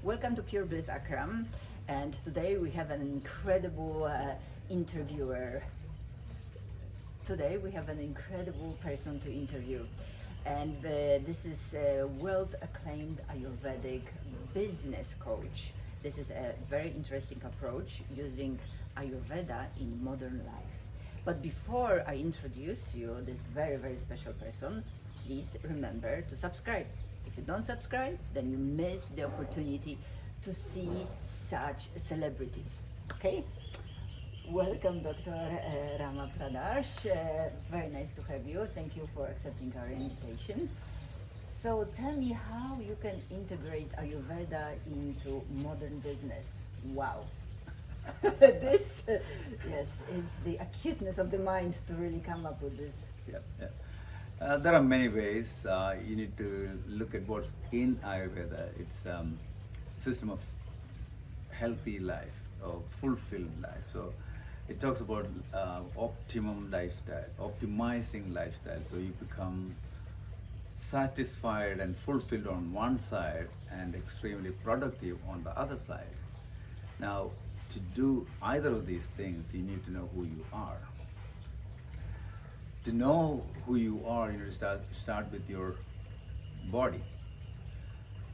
Welcome to Pure Bliss Akram, and today we have an incredible interviewer. Today we have an incredible person to interview, and this is a world acclaimed Ayurvedic business coach. This is a very interesting approach using Ayurveda in modern life. But before I introduce you this very special person, please remember to subscribe. If you don't subscribe, then you miss the opportunity to see such celebrities. Okay? Welcome, Dr. Rama Prasad. Very nice to have you. Thank you for accepting our invitation. So tell me how you can integrate Ayurveda into modern business. Wow. This, yes, it's the acuteness of the mind to really come up with this. Yes. There are many ways. You need to look at what's in Ayurveda. It's system of healthy life or fulfilled life. So it talks about optimum lifestyle, optimizing lifestyle. So you become satisfied and fulfilled on one side and extremely productive on the other side. Now, to do either of these things, you need to know who you are. To know who you are, you need to start with your body.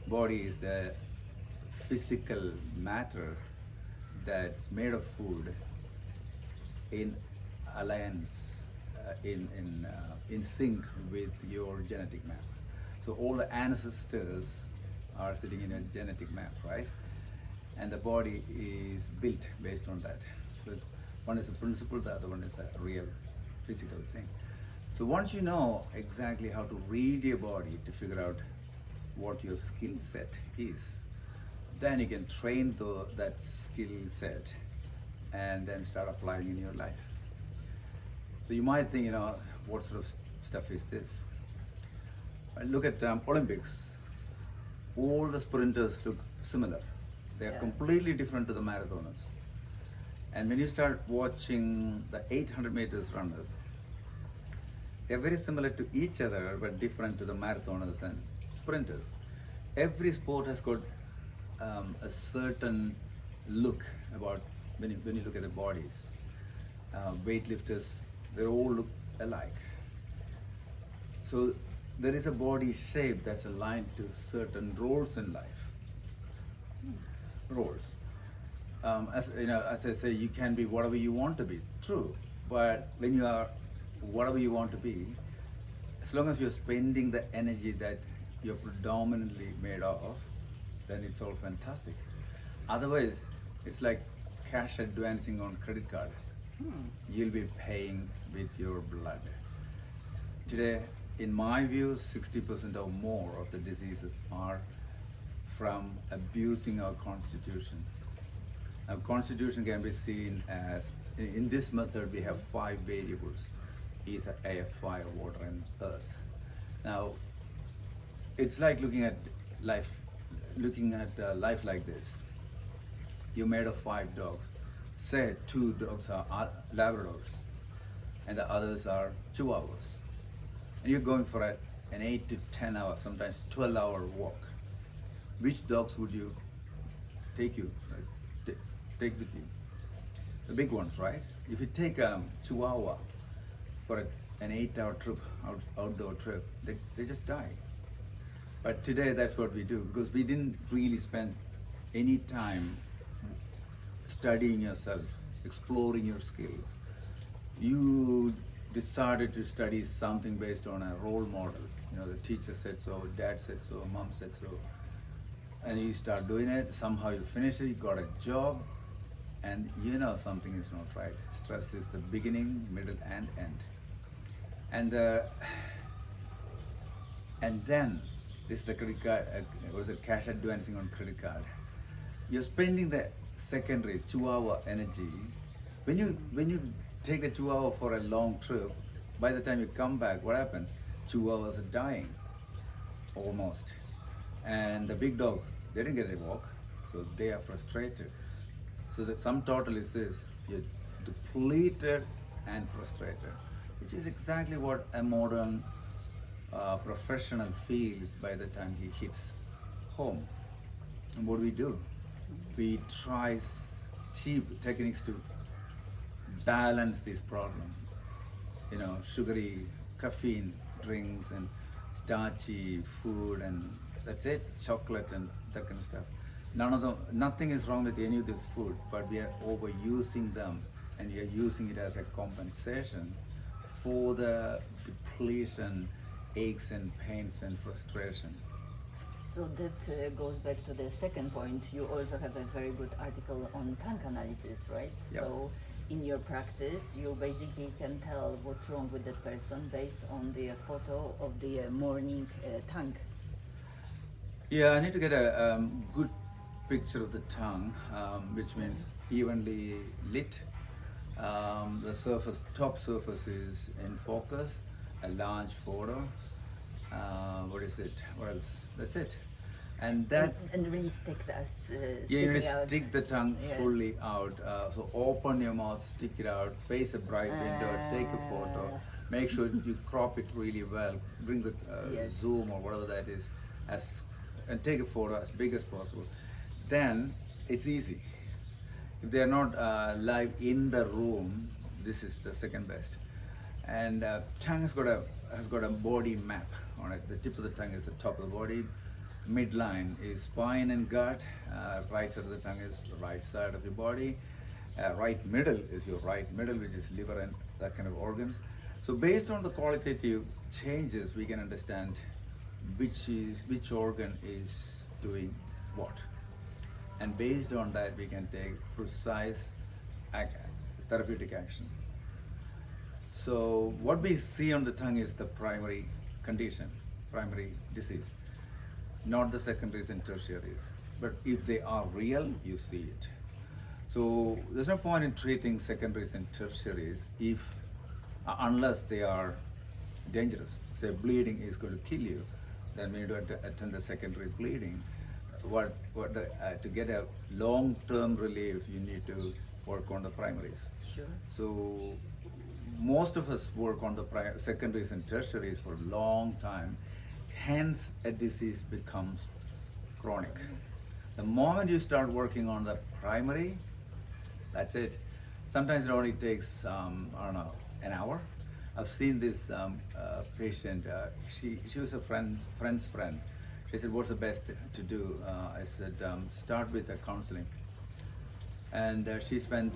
Body is the physical matter that's made of food in alliance, in sync with your genetic map. So all the ancestors are sitting in a genetic map, right? And the body is built based on that. So one is a principle, the other one is a real physical thing. So once you know exactly how to read your body to figure out what your skill set is, then you can train that skill set and then start applying in your life. So you might think, what sort of stuff is this? Look at Olympics. All the sprinters look similar. They are completely different to the marathoners. And when you start watching the 800 meters runners, they're very similar to each other, but different to the marathoners and sprinters. Every sport has got a certain look about when you look at the bodies. Weightlifters, they all look alike. So there is a body shape that's aligned to certain roles in life. Roles. As I say, you can be whatever you want to be. True, but when you are whatever you want to be, as long as you're spending the energy that you're predominantly made of, then it's all fantastic. Otherwise, it's like cash advancing on credit card. You'll be paying with your blood. Today, in my view, 60% or more of the diseases are from abusing our constitution. Our constitution can be seen as, in this method, we have 5 variables: ether, air, fire, water, and earth. Now, it's like looking at life like this. You're made of 5 dogs. Say 2 dogs are Labradors, and the others are Chihuahuas. And you're going for an 8 to 10 hour, sometimes 12-hour walk. Which dogs would you take with you? The big ones, right? If you take a Chihuahua for an 8-hour trip, outdoor trip, they just die. But today that's what we do, because we didn't really spend any time studying yourself, exploring your skills. You decided to study something based on a role model. The teacher said so, dad said so, mom said so. And you start doing it, somehow you finish it, you got a job, and something is not right. Stress is the beginning, middle, and end. And then this is the credit card, cash advancing on credit card. You're spending the secondary Chihuahua energy. When you take the Chihuahua for a long trip, by the time you come back, what happens? Chihuahuas are dying, almost. And the big dog, they didn't get a walk, so they are frustrated. So the sum total is this: you're depleted and frustrated, which is exactly what a modern professional feels by the time he hits home. And what do? We try cheap techniques to balance this problem. You know, sugary, caffeine drinks and starchy food, and that's it, chocolate and that kind of stuff. Nothing is wrong with any of this food, but we are overusing them, and we are using it as a compensation for the depletion, aches and pains and frustration. So that goes back to the second point. You also have a very good article on tongue analysis, right? Yep. So in your practice, you basically can tell what's wrong with that person based on the photo of the morning tongue. Yeah, I need to get a good picture of the tongue, which means evenly lit. The top surface is in focus, a large photo. What is it? What else? That's it. And that. And really stick that. Yeah, you sticking out. stick the tongue Yes. fully out. So open your mouth, stick it out, face a bright window, take a photo. Make sure you crop it really well. Bring the Yes. zoom or whatever that is, and take a photo as big as possible. Then it's easy. If they are not live in the room, this is the second best. And tongue has got a body map on it. The tip of the tongue is the top of the body. Midline is spine and gut. Right side of the tongue is the right side of your body. Right middle is your right middle, which is liver and that kind of organs. So based on the qualitative changes, we can understand which organ is doing what. And based on that, we can take precise therapeutic action. So what we see on the tongue is the primary condition, primary disease, not the secondaries and tertiaries. But if they are real, you see it. So there's no point in treating secondaries and tertiaries unless they are dangerous. Say bleeding is going to kill you, then we need to attend the secondary bleeding. To get a long-term relief, you need to work on the primaries. Sure. So most of us work on the secondaries and tertiaries for a long time. Hence, a disease becomes chronic. The moment you start working on the primary, that's it. Sometimes it only takes, an hour. I've seen this patient. She was a friend's friend. She said, "What's the best to do?" I said, "Start with the counseling." And she spent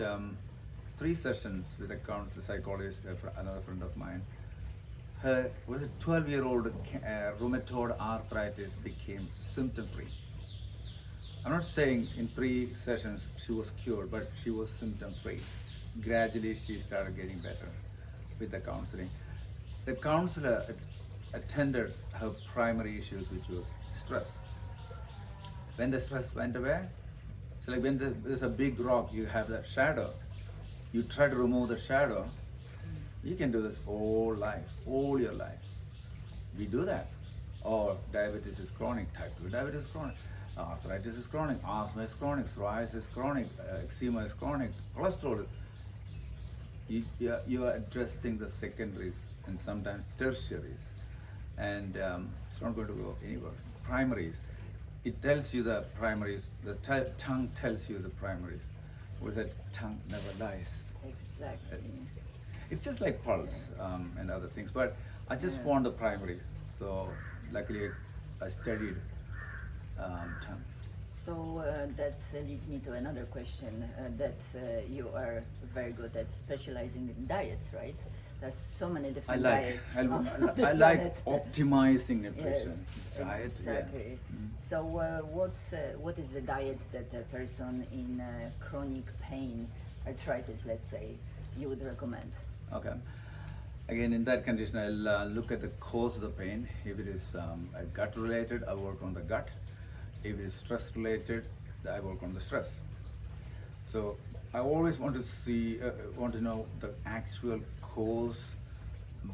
3 sessions with a psychologist, another friend of mine. Her 12-year-old rheumatoid arthritis became symptom-free. I'm not saying in 3 sessions she was cured, but she was symptom-free. Gradually she started getting better with the counseling. The counselor attended her primary issues, which was stress. When the stress went away, it's like when there's a big rock, you have that shadow. You try to remove the shadow. You can do this all your life. We do that. Or diabetes is chronic, type 2 diabetes is chronic, arthritis is chronic, asthma is chronic, psoriasis is chronic, eczema is chronic, cholesterol. You are addressing the secondaries and sometimes tertiaries. And it's not going to go anywhere. Primaries, it tells you the primaries, the tongue tells you the primaries. What is that? Tongue never lies. Exactly. It's just like pulse and other things, but I just want the primaries. So luckily I studied tongue. So that leads me to another question, that you are very good at specializing in diets, right? There's so many different diets on this I like planet. optimizing nutrition. Yes, Diet, exactly. yeah. So what is the diet that a person in chronic pain, arthritis, let's say, you would recommend? Okay. Again, in that condition, I'll look at the cause of the pain. If it is gut related, I work on the gut. If it is stress related, I work on the stress. So I always want to know the actual cause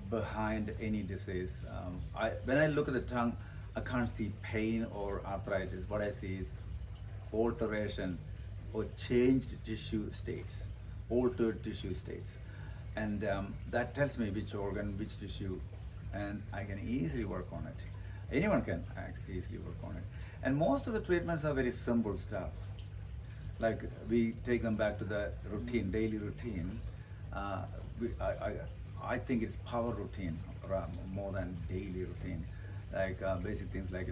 behind any disease. When I look at the tongue, I can't see pain or arthritis. What I see is alteration or changed tissue states, altered tissue states. And that tells me which organ, which tissue, and I can easily work on it. Anyone can easily work on it. And most of the treatments are very simple stuff. Like we take them back to the routine, daily routine. Uh, I think it's power routine more than daily routine. Like basic things like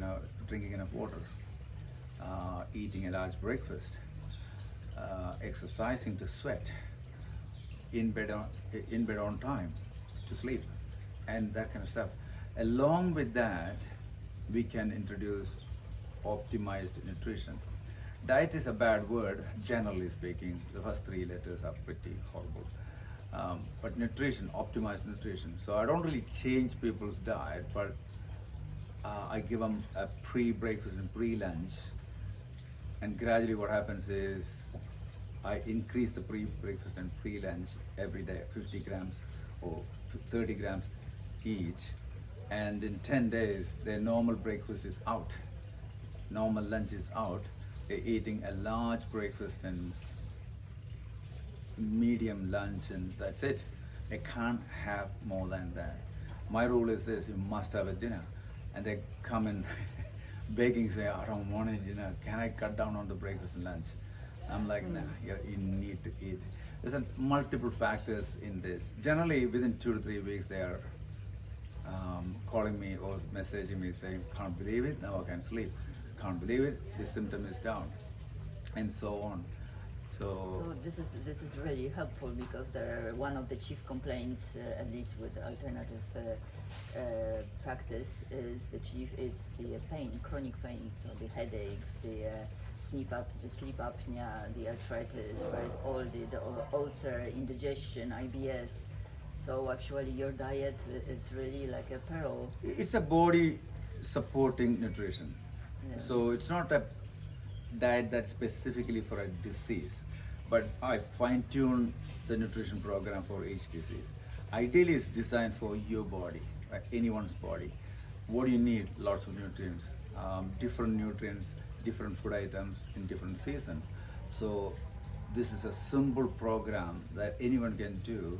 drinking enough water, eating a large breakfast, exercising to sweat, in bed on time to sleep, and that kind of stuff. Along with that, we can introduce optimized nutrition. Diet is a bad word, generally speaking. The first three letters are pretty horrible. But nutrition, optimized nutrition. So I don't really change people's diet, but I give them a pre-breakfast and pre-lunch. And gradually what happens is I increase the pre-breakfast and pre-lunch every day, 50 grams or 30 grams each. And in 10 days, their normal breakfast is out. Normal lunch is out. They're eating a large breakfast and medium lunch, and that's it. They can't have more than that. My rule is this: you must have a dinner. And they come in begging, say, I don't want a dinner. Can I cut down on the breakfast and lunch? I'm like, nah, you need to eat. There's multiple factors in this. Generally, within 2 to 3 weeks, they are calling me or messaging me saying, can't believe it, now I can sleep. Can't believe it, this symptom is down, and so on. So this is really helpful, because one of the chief complaints, at least with alternative practice, is the pain, chronic pain. So the headaches, the sleep apnea, the arthritis, right? All the ulcer, indigestion, IBS. So actually, your diet is really like a pearl. It's a body supporting nutrition. Yeah. So it's not a diet that's specifically for a disease, but I fine-tune the nutrition program for each disease. Ideally, it's designed for your body, right? Anyone's body. What do you need? Lots of nutrients, different food items in different seasons. So this is a simple program that anyone can do.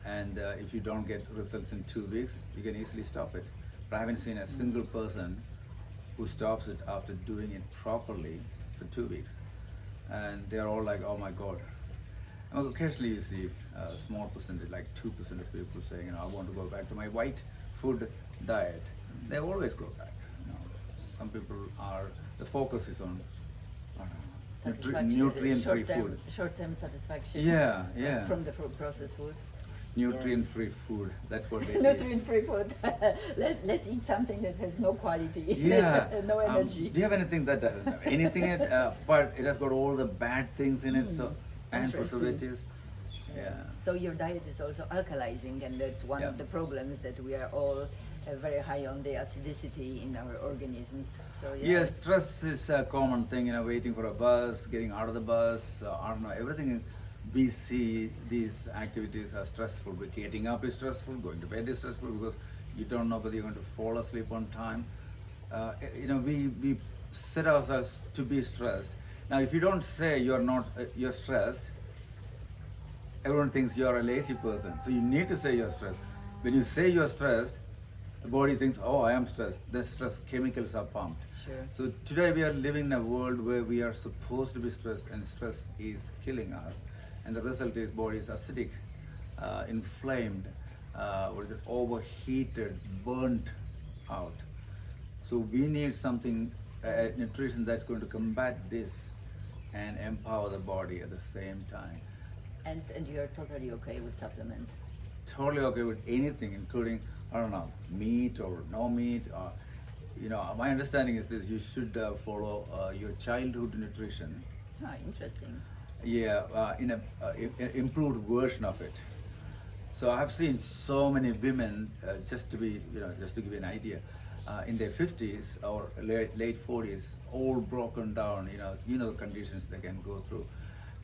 And if you don't get results in 2 weeks, you can easily stop it. But I haven't seen a single person who stops it after doing it properly for 2 weeks. And they're all like, oh my God. And occasionally you see a small percentage, like 2% of people saying, I want to go back to my white food diet. They always go back. Some people the focus is on nutrient-free food. Short-term satisfaction. Yeah. From the processed food. Nutrient-free food, that's what they Nutrient-free food. Let's eat something that has no quality, no energy. Do you have anything that doesn't have anything in it, but it has got all the bad things in it, and preservatives? Yeah. So your diet is also alkalizing, and that's one of the problems, that we are all very high on the acidity in our organisms. So Yes, stress is a common thing, waiting for a bus, getting out of the bus, everything. We see these activities are stressful. Getting up is stressful, going to bed is stressful, because you don't know whether you're going to fall asleep on time. We set ourselves to be stressed. Now, if you don't say you're stressed, everyone thinks you're a lazy person. So you need to say you're stressed. When you say you're stressed, the body thinks, oh, I am stressed. The stress chemicals are pumped. Sure. So today we are living in a world where we are supposed to be stressed, and stress is killing us. And the result is body is acidic, inflamed, overheated, burnt out. So we need something, nutrition that's going to combat this and empower the body at the same time. And you're totally okay with supplements? Totally okay with anything, including, meat or no meat. My understanding is this: you should follow your childhood nutrition. Ah, interesting. Yeah, in an improved version of it. So I have seen so many women, just to give you an idea, in their 50s or late 40s, all broken down. The conditions they can go through,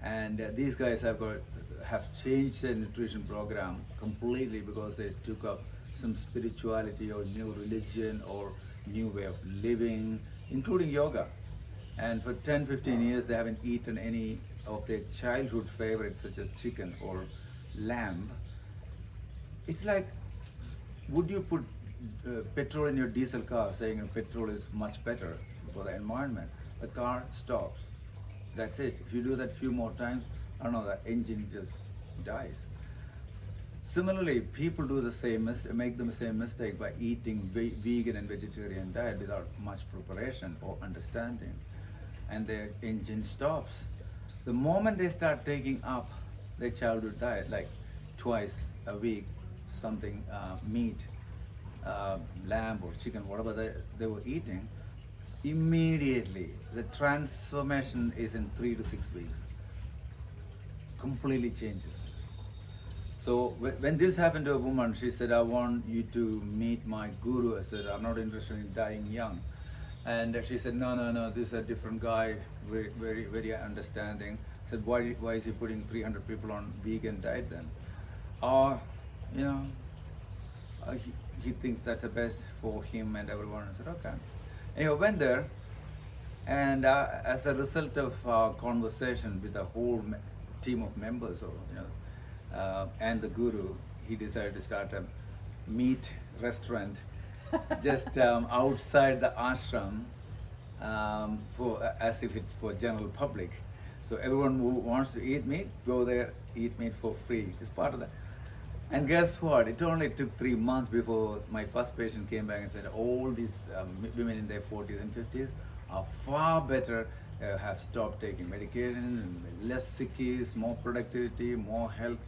and these guys have changed their nutrition program completely, because they took up some spirituality or new religion or new way of living, including yoga. And for 10-15 years, they haven't eaten any of their childhood favorites, such as chicken or lamb. It's like, would you put petrol in your diesel car, saying petrol is much better for the environment, the car stops. That's it. If you do that few more times, I don't know, the engine just dies. Similarly, people do the same make the same mistake by eating vegan and vegetarian diet without much preparation or understanding, and their engine stops. The moment they start taking up their childhood diet, like twice a week, something meat, lamb or chicken, whatever they were eating, immediately the transformation is in 3 to 6 weeks. Completely changes. So when this happened to a woman, she said, I want you to meet my guru. I said, I'm not interested in dying young. And she said, no, this is a different guy, very understanding. I said, why is he putting 300 people on vegan diet then? He thinks that's the best for him and everyone. I said, okay. Anyway, I went there, and as a result of our conversation with the whole team of members, and the guru, he decided to start a meat restaurant just outside the ashram, as if it's for general public. So everyone who wants to eat meat, go there, eat meat for free. It's part of that. And guess what? It only took 3 months before my first patient came back and said, all these women in their 40s and 50s are far better, have stopped taking medication, less sickies, more productivity, more health.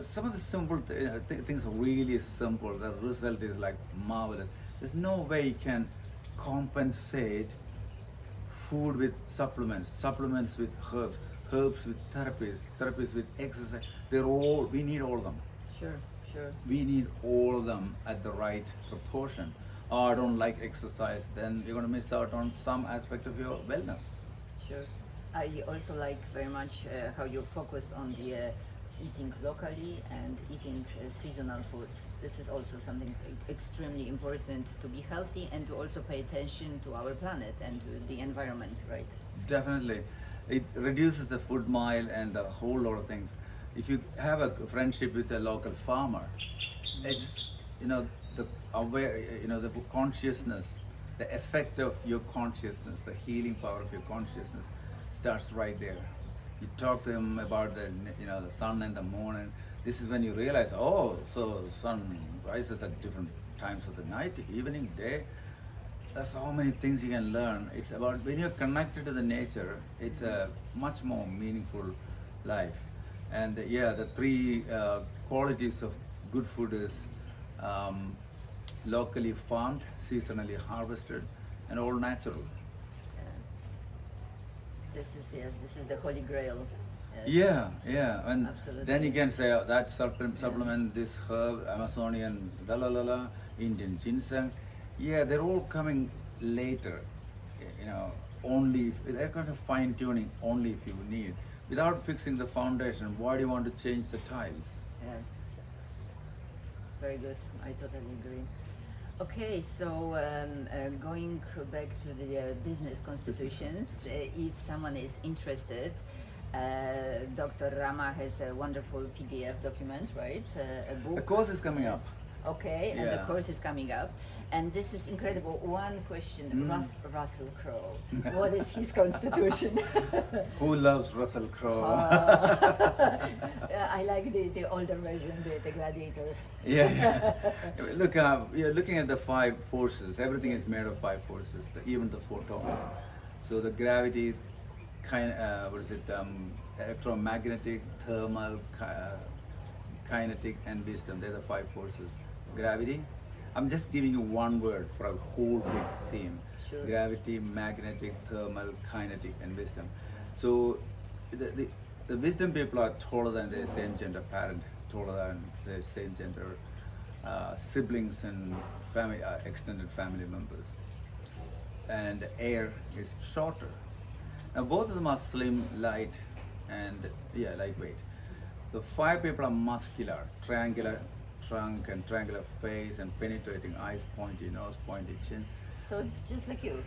Some of the simple things are really simple. The result is like marvelous. There's no way you can compensate food with supplements with herbs with therapies with exercise. We need all of them. Sure. We need all of them at the right proportion. I don't like exercise, then you're going to miss out on some aspect of your wellness. Sure. I also like very much how you focus on the eating locally and eating seasonal foods. This is also something extremely important to be healthy and to also pay attention to our planet and to the environment, right? Definitely. It reduces the food mile and a whole lot of things. If you have a friendship with a local farmer, it's, the consciousness, the effect of your consciousness, the healing power of your consciousness starts right there. You talk to him about the sun and the moon, and this is when you realize, so sun rises at different times of the night, evening, day. There's so many things you can learn. It's about when you're connected to the nature, it's a much more meaningful life. And the 3 qualities of good food is locally farmed, seasonally harvested, and all natural. This is the holy grail. Yeah, and Absolutely. then you can say that supplement, this herb, Amazonian, Indian ginseng. Yeah, they're all coming later. Only they're kind of fine tuning only if you need. Without fixing the foundation, why do you want to change the tiles? Yeah. Very good. I totally agree. Okay, so going back to the business constitutions, if someone is interested, Dr. Rama has a wonderful PDF document, right? A book. The course is coming up. Okay, and the course is coming up. And this is incredible. One question, Russell Crowe. What is his constitution? Who loves Russell Crowe? I like the older version, the Gladiator. Yeah. Look, you're looking at the 5 forces. Everything is made of 5 forces, even the photon. So the gravity, electromagnetic, thermal, kinetic, and wisdom. They're the 5 forces. Gravity. I'm just giving you one word for a whole big theme. Sure. Gravity, magnetic, thermal, kinetic, and wisdom. So the wisdom people are taller than their same gender parent, taller than their same gender siblings and family, extended family members. And the air is shorter. Now both of them are slim, light, and lightweight. The 5 people are muscular, triangular trunk and triangular face and penetrating eyes, pointy nose, pointy chin. So just like you.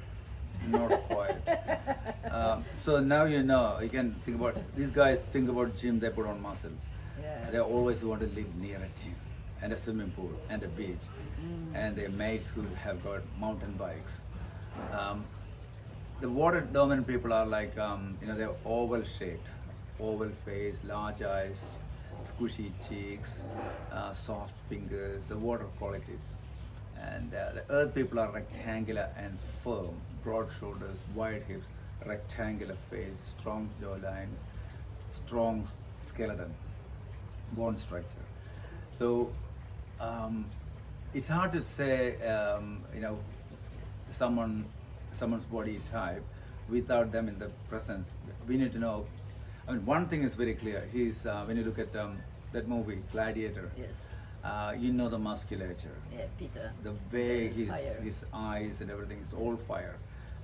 Not quite. So now you can think about, these guys think about gym, they put on muscles. Yeah. They always want to live near a gym. and a swimming pool and a beach, and their mates who have got mountain bikes. Um, the water dominant people are like, they're oval shaped, oval face, large eyes, squishy cheeks, soft fingers, the water qualities. And the earth people are rectangular and firm, broad shoulders, wide hips, rectangular face, strong jawline, strong skeleton, bone structure. So it's hard to say, someone's body type without them in the presence. We need to know. I mean, one thing is very clear. He's when you look at that movie Gladiator. Yes. You know the musculature, Yeah, Peter. the way Fire. his eyes and everything is all fire.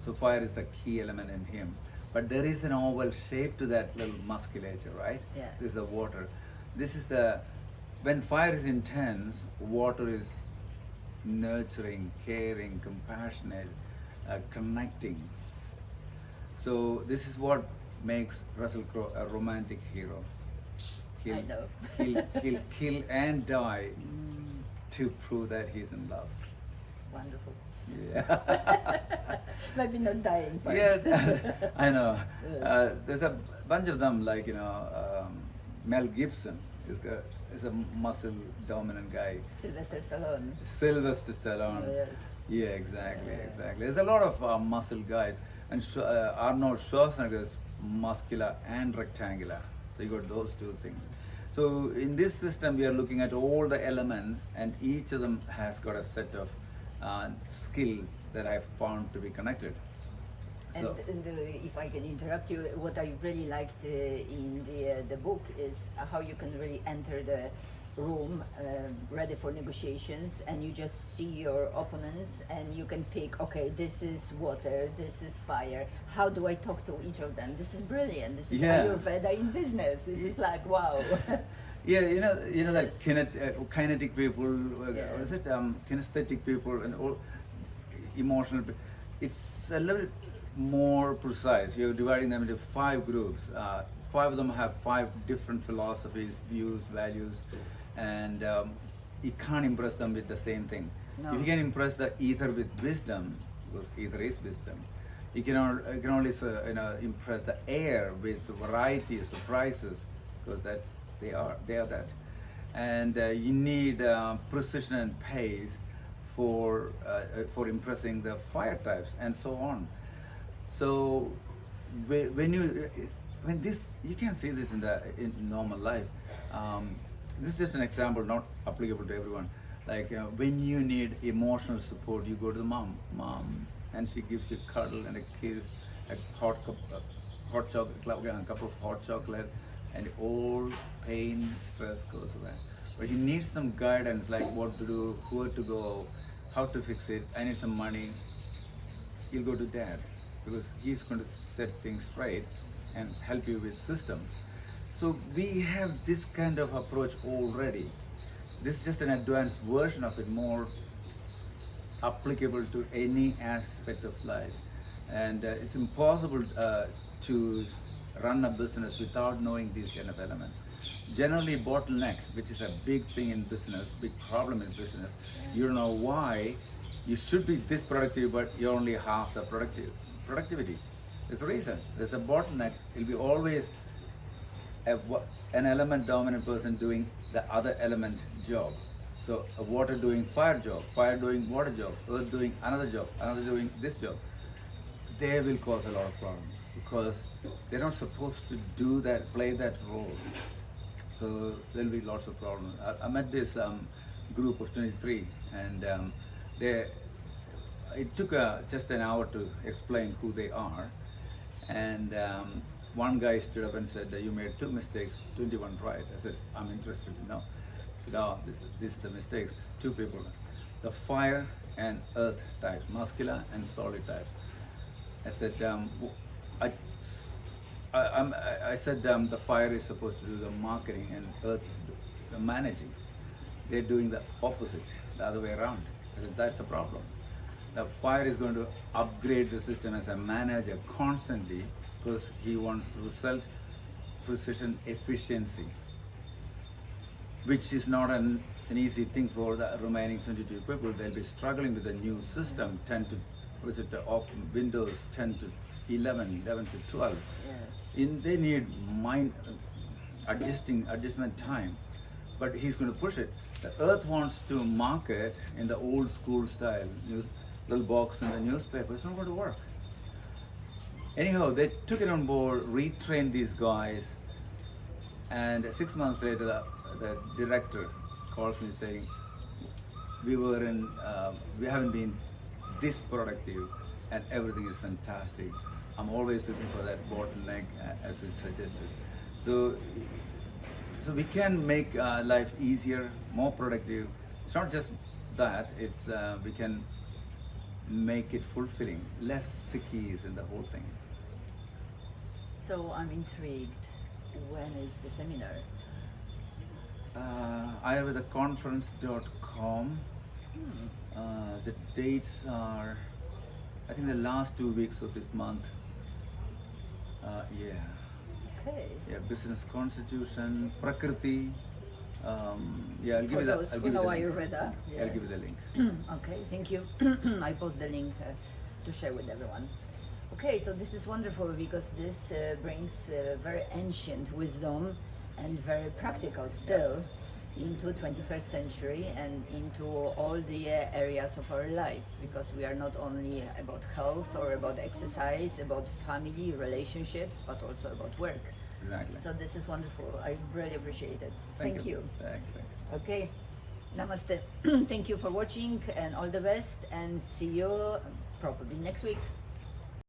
So fire is the key element in him. But there is an oval shape to that little musculature, right? Yeah. This is the water. When fire is intense, water is nurturing, caring, compassionate, connecting. So this is what makes Russell Crowe a romantic hero. I know. He'll kill and die to prove that he's in love. Wonderful. Yeah. Maybe not dying, but Yes, I know. There's a bunch of them, like, Mel Gibson is a muscle dominant guy. Sylvester Stallone. Sylvester Stallone. Yes. Yeah, exactly. There's a lot of muscle guys, and Arnold Schwarzenegger is muscular and rectangular. So you got those two things. So in this system, we are looking at all the elements, and each of them has got a set of skills that I've found to be connected. And, if I can interrupt you, what I really liked in the book is how you can really enter the room ready for negotiations, and you just see your opponents and you can pick, okay, this is water, this is fire, how do I talk to each of them? This is brilliant. This is Ayurveda in business. This is like, wow. Yeah, like kinetic people, what is it? Kinesthetic people and all emotional. It's a little more precise. You're dividing them into 5 groups. 5 of them have 5 different philosophies, views, values, and you can't impress them with the same thing. No. If you can impress the ether with wisdom, because ether is wisdom, you can only impress the air with variety, surprises, because they are that. And you need precision and pace for impressing the fire types and so on. So when this, you can see this in normal life. This is just an example, not applicable to everyone. Like when you need emotional support, you go to the mom, and she gives you a cuddle and a kiss, a cup of hot chocolate, and all pain, stress goes away. But you need some guidance, like what to do, where to go, how to fix it. I need some money. You'll go to dad, because he's going to set things straight and help you with systems. So we have this kind of approach already. This is just an advanced version of it, more applicable to any aspect of life. And it's impossible to run a business without knowing these kind of elements. Generally, bottleneck, which is a big thing in business, big problem in business, you don't know why you should be this productive, but you're only half the productivity. There's a reason. There's a bottleneck. It'll be always an element dominant person doing the other element job. So a water doing fire job, fire doing water job, earth doing another job, another doing this job. They will cause a lot of problems because they're not supposed to do that, play that role. So there'll be lots of problems. I met this group of 23, and it took just an hour to explain who they are. And one guy stood up and said, you made 2 mistakes, 21 right. I said, I'm interested to know. I said, oh, this is the mistakes. 2 people, the fire and earth types, muscular and solid types. I said, I said the fire is supposed to do the marketing and earth the managing. They're doing the opposite, the other way around. I said, that's a problem. The fire is going to upgrade the system as a manager constantly because he wants result, precision, efficiency. which is not an easy thing for the remaining 22 people. They'll be struggling with the new system, 10 to, was it off Windows 10 to 11, 11 to 12. Yes. They need mind adjustment time, but he's going to push it. The earth wants to market in the old school style, little box in the newspaper. It's not going to work. Anyhow, they took it on board, retrained these guys, and 6 months later, the director calls me saying, we haven't been this productive, and everything is fantastic. I'm always looking for that bottleneck, as it's suggested. So we can make life easier, more productive. It's not just that, it's we can make it fulfilling, less sickies in the whole thing. So I'm intrigued. When is the seminar? Ayurvedaconference.com. The dates are, I think, the last 2 weeks of this month. Yeah. Okay. Yeah, business constitution, Prakriti. Yeah, I'll give For you those the. I'll who give you know the link. Ayurveda. I'll give you the link. Okay, thank you. I post the link to share with everyone. Okay, so this is wonderful because this brings very ancient wisdom and very practical still into 21st century and into all the areas of our life, because we are not only about health or about exercise, about family, relationships, but also about work. Exactly. So this is wonderful. I really appreciate it. Thank you. Thank you. Okay, namaste. Thank you for watching and all the best, and see you probably next week.